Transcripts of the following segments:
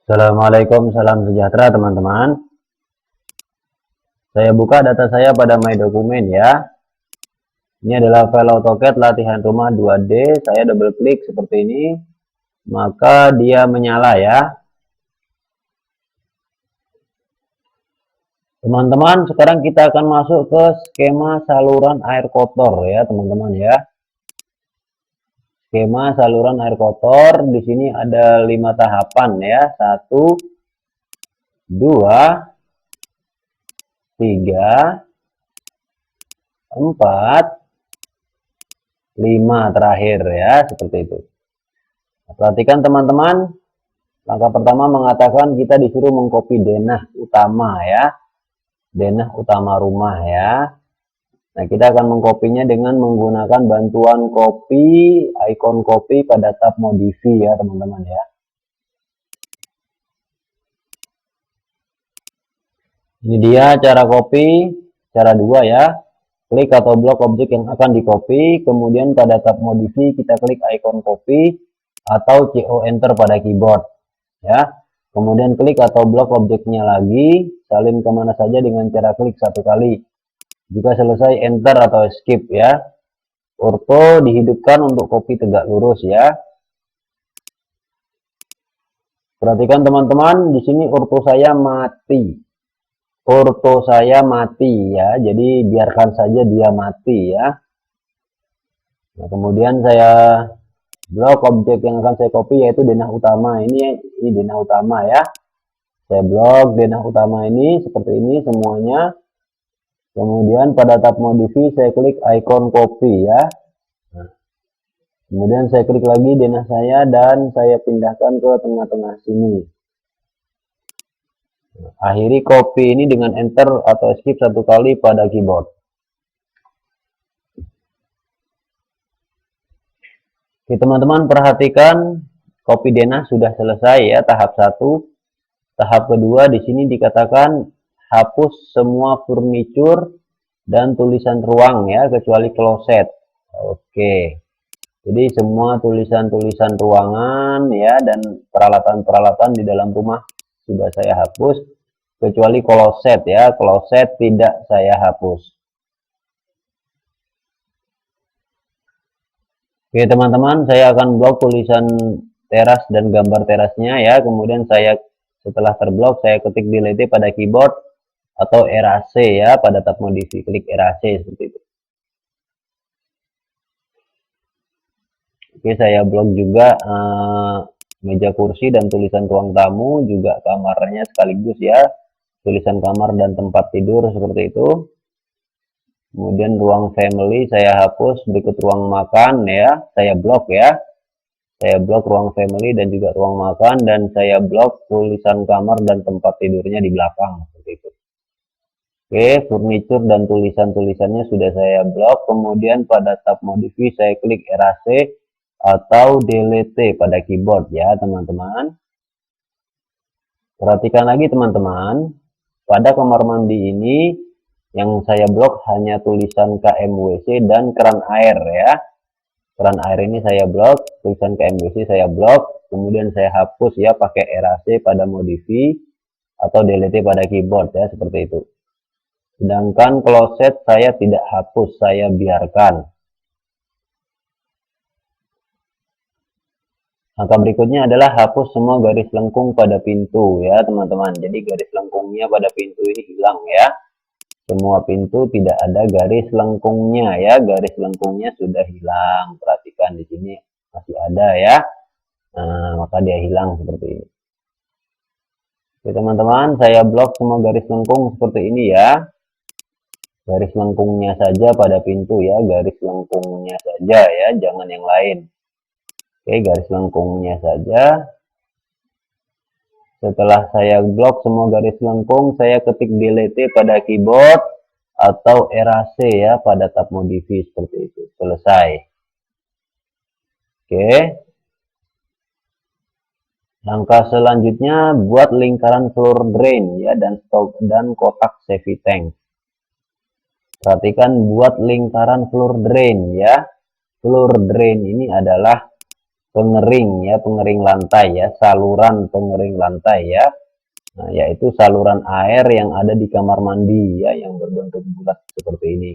Assalamualaikum, salam sejahtera teman-teman. Saya buka data saya pada My Dokumen ya. Ini adalah file AutoCAD latihan rumah 2D. Saya double klik seperti ini, maka dia menyala ya. Teman-teman, sekarang kita akan masuk ke skema saluran air kotor ya teman-teman ya. Skema saluran air kotor di sini ada 5 tahapan ya. 1, 2, 3, 4, 5 terakhir ya, seperti itu. Nah, perhatikan teman-teman, langkah pertama mengatakan kita disuruh mengcopy denah utama ya, denah utama rumah ya. Nah, kita akan mengkopinya dengan menggunakan bantuan copy, icon copy pada tab modify ya teman-teman ya. Ini dia cara copy, cara 2 ya. Klik atau blok objek yang akan di copy, kemudian pada tab modify kita klik icon copy atau CO enter pada keyboard ya. Kemudian klik atau blok objeknya lagi, salin kemana saja dengan cara klik 1 kali. Jika selesai enter atau escape ya. Orto dihidupkan untuk copy tegak lurus ya. Perhatikan teman-teman, di sini orto saya mati. Orto saya mati ya, jadi biarkan saja dia mati ya. Nah, kemudian saya blok objek yang akan saya copy yaitu denah utama. Ini denah utama ya. Saya blok denah utama ini seperti ini semuanya. Kemudian pada tab modify saya klik icon copy ya. Nah, kemudian saya klik lagi denah saya dan saya pindahkan ke tengah-tengah sini. Nah, akhiri copy ini dengan enter atau escape 1 kali pada keyboard. Oke teman-teman, perhatikan copy denah sudah selesai ya, tahap 1. Tahap kedua di sini dikatakan hapus semua furniture dan tulisan ruang ya, kecuali closet. Oke. Jadi semua tulisan-tulisan ruangan ya dan peralatan-peralatan di dalam rumah sudah saya hapus, kecuali closet ya. Closet tidak saya hapus. Oke teman-teman, saya akan blok tulisan teras dan gambar terasnya ya. Kemudian saya setelah terblok saya ketik delete pada keyboard atau erase ya pada tab modify, klik erase seperti itu. Oke, saya blok juga meja kursi dan tulisan ruang tamu, juga kamarnya sekaligus ya, tulisan kamar dan tempat tidur seperti itu. Kemudian ruang family saya hapus, berikut ruang makan ya, saya blok ya. Saya blok ruang family dan juga ruang makan, dan saya blok tulisan kamar dan tempat tidurnya di belakang seperti itu. Oke, furniture dan tulisan-tulisannya sudah saya blok. Kemudian pada tab modify saya klik erase atau delete pada keyboard ya teman-teman. Perhatikan lagi teman-teman, pada kamar mandi ini yang saya blok hanya tulisan KMWC dan keran air ya. Keran air ini saya blok, tulisan KMWC saya blok, kemudian saya hapus ya pakai erase pada modify atau delete pada keyboard ya, seperti itu. Sedangkan closet saya tidak hapus, saya biarkan. Langkah berikutnya adalah hapus semua garis lengkung pada pintu ya teman-teman. Jadi garis lengkungnya pada pintu ini hilang ya. Semua pintu tidak ada garis lengkungnya ya. Garis lengkungnya sudah hilang. Perhatikan di sini masih ada ya. Nah, maka dia hilang seperti ini. Oke teman-teman, saya blok semua garis lengkung seperti ini ya. Garis lengkungnya saja pada pintu ya. Garis lengkungnya saja ya, jangan yang lain. Oke, garis lengkungnya saja. Setelah saya blok semua garis lengkung, saya ketik delete pada keyboard atau erase ya pada tab modify seperti itu. Selesai. Oke. Langkah selanjutnya buat lingkaran floor drain ya dan kotak safety tank. Perhatikan buat lingkaran floor drain ya. Floor drain ini adalah pengering ya, pengering lantai ya, saluran pengering lantai ya. Nah, yaitu saluran air yang ada di kamar mandi ya, yang berbentuk bulat seperti ini.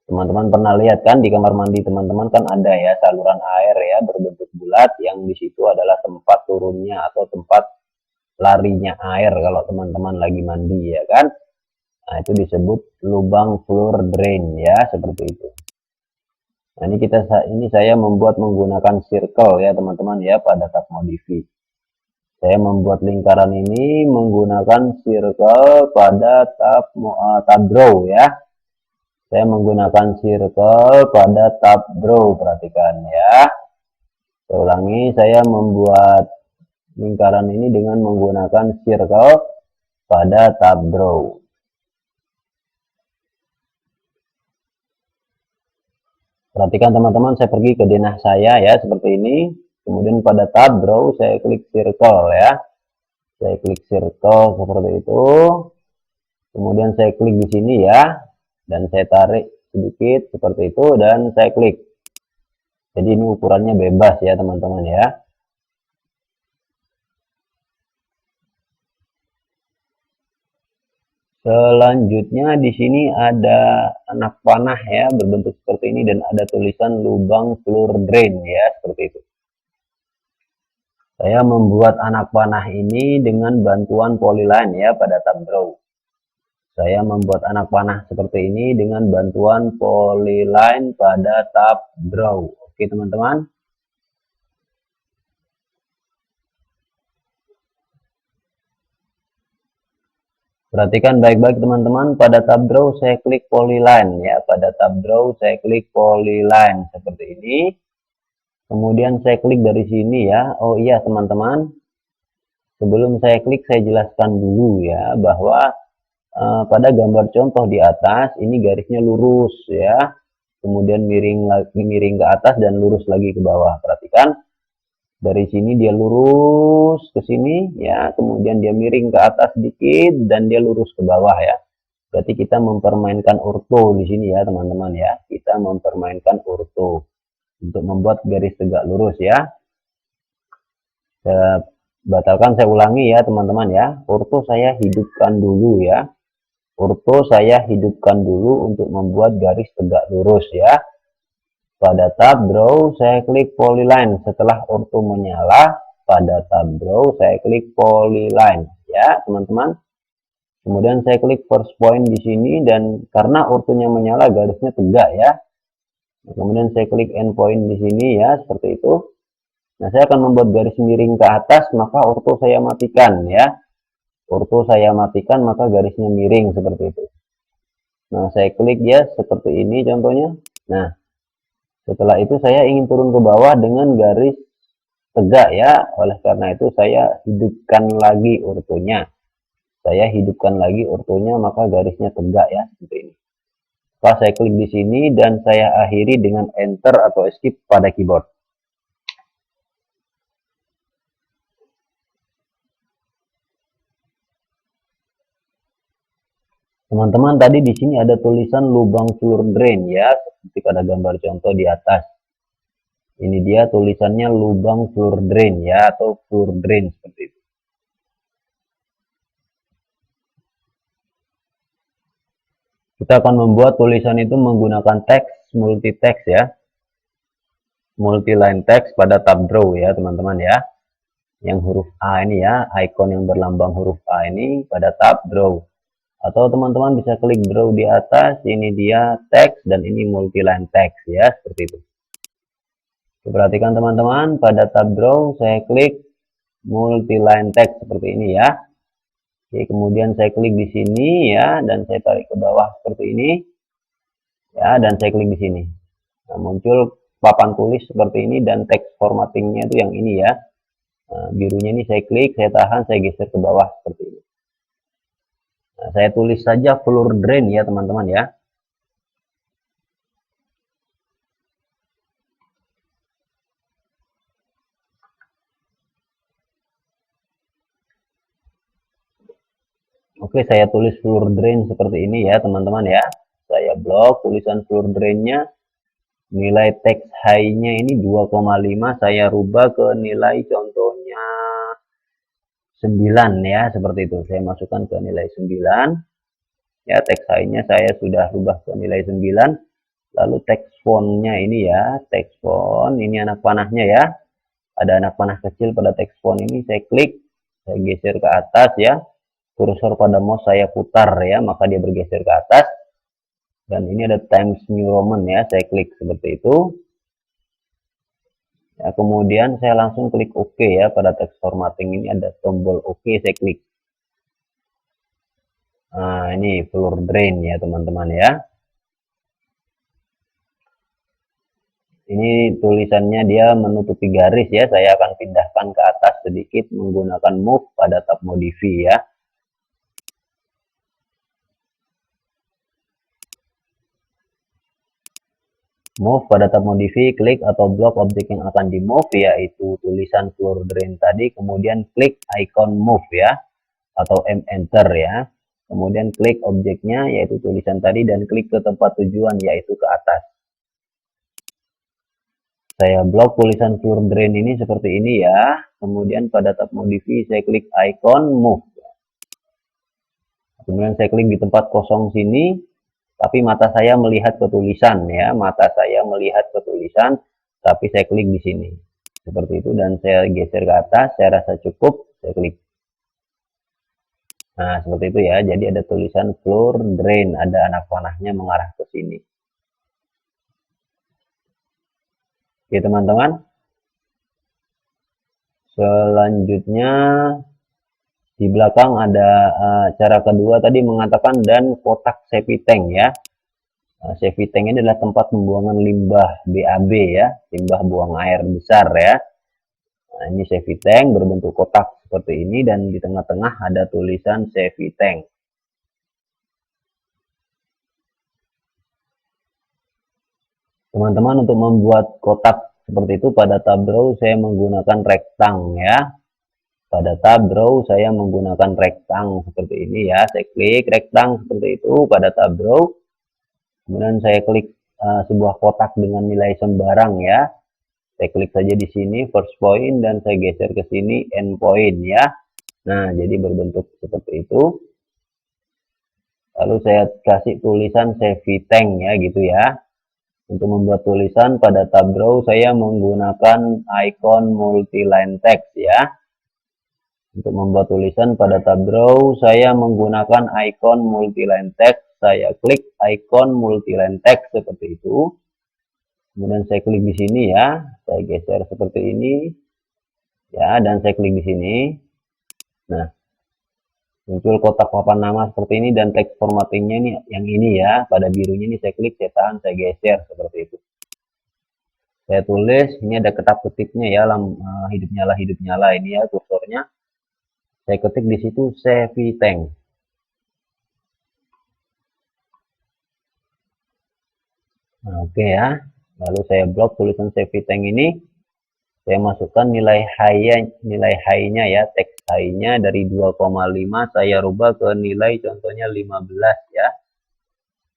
Teman-teman pernah lihat kan di kamar mandi teman-teman kan ada ya saluran air ya berbentuk bulat, yang di situ adalah tempat turunnya atau tempat larinya air kalau teman-teman lagi mandi ya kan. Nah, itu disebut lubang floor drain ya, seperti itu. Nah, ini saya membuat menggunakan circle ya teman-teman ya pada tab modify. Saya membuat lingkaran ini menggunakan circle pada tab draw ya. Saya menggunakan circle pada tab draw, perhatikan ya. Saya ulangi, saya membuat lingkaran ini dengan menggunakan circle pada tab draw. Perhatikan teman-teman, saya pergi ke denah saya ya, seperti ini. Kemudian pada tab draw saya klik circle ya. Saya klik circle seperti itu. Kemudian saya klik di sini ya. Dan saya tarik sedikit seperti itu dan saya klik. Jadi ini ukurannya bebas ya teman-teman ya. Selanjutnya di sini ada anak panah ya berbentuk seperti ini dan ada tulisan lubang floor drain ya, seperti itu. Saya membuat anak panah ini dengan bantuan polyline ya pada tab draw. Saya membuat anak panah seperti ini dengan bantuan polyline pada tab draw. Oke teman-teman. Perhatikan baik-baik teman-teman, pada tab draw saya klik polyline ya, pada tab draw saya klik polyline seperti ini. Kemudian saya klik dari sini ya. Oh iya teman-teman, sebelum saya klik saya jelaskan dulu ya bahwa pada gambar contoh di atas ini garisnya lurus ya. Kemudian miring ke atas dan lurus lagi ke bawah. Perhatikan. Dari sini dia lurus ke sini ya, kemudian dia miring ke atas sedikit dan dia lurus ke bawah ya. Berarti kita mempermainkan orto di sini ya teman-teman ya. Kita mempermainkan orto untuk membuat garis tegak lurus ya. Saya batalkan, saya ulangi ya teman-teman ya. Orto saya hidupkan dulu ya. Orto saya hidupkan dulu untuk membuat garis tegak lurus ya. Pada tab draw saya klik polyline. Setelah orto menyala, pada tab draw saya klik polyline ya teman-teman. Kemudian saya klik first point di sini dan karena ortonya menyala garisnya tegak ya. Kemudian saya klik end point di sini ya, seperti itu. Nah, saya akan membuat garis miring ke atas, maka orto saya matikan ya. Orto saya matikan maka garisnya miring seperti itu. Nah, saya klik ya seperti ini contohnya. Nah, setelah itu saya ingin turun ke bawah dengan garis tegak ya. Oleh karena itu saya hidupkan lagi ortonya. Saya hidupkan lagi ortonya maka garisnya tegak ya, seperti ini. Maka saya klik di sini dan saya akhiri dengan enter atau escape pada keyboard. Teman-teman, tadi di sini ada tulisan lubang floor drain ya, seperti pada gambar contoh di atas. Ini dia tulisannya lubang floor drain ya, atau floor drain seperti itu. Kita akan membuat tulisan itu menggunakan teks multi text ya. Multi line text pada tab draw ya, teman-teman ya. Yang huruf A ini ya, icon yang berlambang huruf A ini pada tab draw. Atau teman-teman bisa klik draw di atas, ini dia teks dan ini multi line text ya, seperti itu. Perhatikan teman-teman, pada tab draw saya klik multi line text seperti ini ya. Oke, kemudian saya klik di sini ya dan saya tarik ke bawah seperti ini. Ya, dan saya klik di sini. Nah, muncul papan tulis seperti ini dan teks formattingnya itu yang ini ya. Nah, birunya ini saya klik, saya tahan, saya geser ke bawah seperti ini. Nah, saya tulis saja floor drain ya teman-teman ya. Oke, saya tulis floor drain seperti ini ya teman-teman ya. Saya blok tulisan floor drainnya nilai text high-nya ini 2,5 saya rubah ke nilai contohnya 9 ya, seperti itu. Saya masukkan ke nilai 9. Ya, text high-nya saya sudah rubah ke nilai 9. Lalu text font-nya ini ya, text font ini anak panahnya ya. Ada anak panah kecil pada text font ini, saya klik, saya geser ke atas ya. Kursor pada mouse saya putar ya, maka dia bergeser ke atas. Dan ini ada Times New Roman ya, saya klik seperti itu. Ya, kemudian saya langsung klik OK ya, pada text formatting ini ada tombol OK, saya klik. Nah, ini floor drain ya teman-teman ya. Ini tulisannya dia menutupi garis ya, saya akan pindahkan ke atas sedikit menggunakan move pada tab modify ya. Move pada tab modify, klik atau blok objek yang akan di move yaitu tulisan floor drain tadi, kemudian klik icon move ya, atau enter ya. Kemudian klik objeknya yaitu tulisan tadi dan klik ke tempat tujuan yaitu ke atas. Saya blok tulisan floor drain ini seperti ini ya. Kemudian pada tab modify saya klik icon move. Kemudian saya klik di tempat kosong sini, tapi mata saya melihat ke tulisan ya. Mata saya melihat ke tulisan, tapi saya klik di sini. Seperti itu dan saya geser ke atas, saya rasa cukup, saya klik. Nah, seperti itu ya. Jadi ada tulisan floor drain, ada anak panahnya mengarah ke sini. Oke, teman-teman. Selanjutnya di belakang ada cara kedua tadi mengatakan dan kotak septic tank ya. Septic tank ini adalah tempat pembuangan limbah BAB ya, limbah buang air besar ya. Nah, ini septic tank berbentuk kotak seperti ini dan di tengah-tengah ada tulisan septic tank. Teman-teman, untuk membuat kotak seperti itu pada tab draw saya menggunakan rektang ya. Pada tab draw saya menggunakan rektang seperti ini ya. Saya klik rektang seperti itu pada tab draw. Kemudian saya klik sebuah kotak dengan nilai sembarang ya. Saya klik saja di sini first point dan saya geser ke sini end point ya. Nah, jadi berbentuk seperti itu. Lalu saya kasih tulisan septic tank ya gitu ya. Untuk membuat tulisan pada tab draw saya menggunakan icon multi-line text ya. Untuk membuat tulisan pada tab draw saya menggunakan icon multi-line text. Saya klik icon multi-line text seperti itu. Kemudian saya klik di sini ya. Saya geser seperti ini. Ya, dan saya klik di sini. Nah, muncul kotak papan nama seperti ini dan teks formattingnya ini yang ini ya. Pada birunya ini saya klik, saya tahan, saya geser seperti itu. Saya tulis, ini ada ketap ketiknya ya, hidup nyala ini ya kursornya. Saya ketik di situ septic tank. Nah, oke ya. Lalu saya blok tulisan septic tank ini. Saya masukkan nilai high-nya ya, text high-nya dari 2,5 saya rubah ke nilai contohnya 15 ya.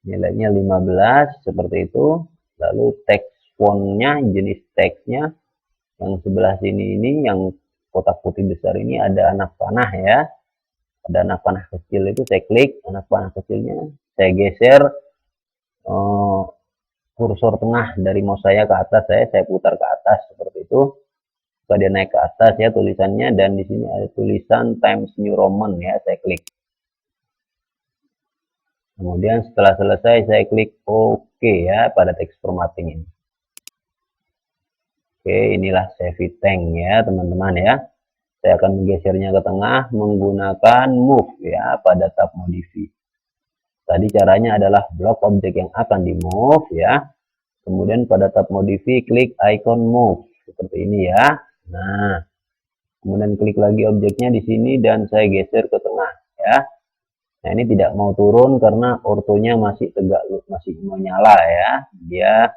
Nilainya 15 seperti itu. Lalu text font-nya, jenis text-nya yang sebelah sini ini yang kotak putih besar ini ada anak panah ya. Ada anak panah kecil itu saya klik anak panah kecilnya, saya geser kursor tengah dari mouse saya ke atas, saya putar ke atas seperti itu. Jika dia naik ke atas ya tulisannya dan di sini ada tulisan Times New Roman ya, saya klik. Kemudian setelah selesai saya klik OK ya pada teks formatting ini. Oke, inilah septic tank ya teman-teman ya. Saya akan menggesernya ke tengah menggunakan move ya pada tab modify. Tadi caranya adalah blok objek yang akan di move ya. Kemudian pada tab modify klik icon move seperti ini ya. Nah, kemudian klik lagi objeknya di sini dan saya geser ke tengah ya. Nah, ini tidak mau turun karena ortonya masih tegak, masih menyala ya. Dia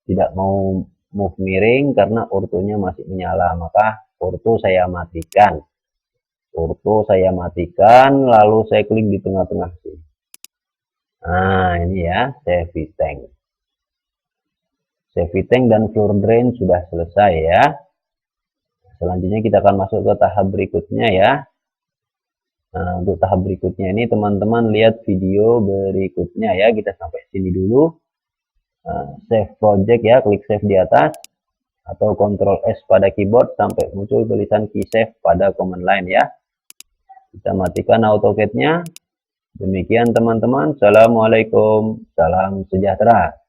tidak mau move miring karena ortonya masih menyala, maka orto saya matikan. Orto saya matikan, lalu saya klik di tengah-tengah sini. Nah, ini ya, septic tank. Safety tank dan floor drain sudah selesai ya. Selanjutnya kita akan masuk ke tahap berikutnya ya. Nah, untuk tahap berikutnya ini teman-teman lihat video berikutnya ya. Kita sampai sini dulu. Save project ya, klik save di atas atau Ctrl S pada keyboard sampai muncul tulisan key save pada command line ya. Kita matikan AutoCAD-nya. Demikian teman-teman. Assalamualaikum. Salam sejahtera.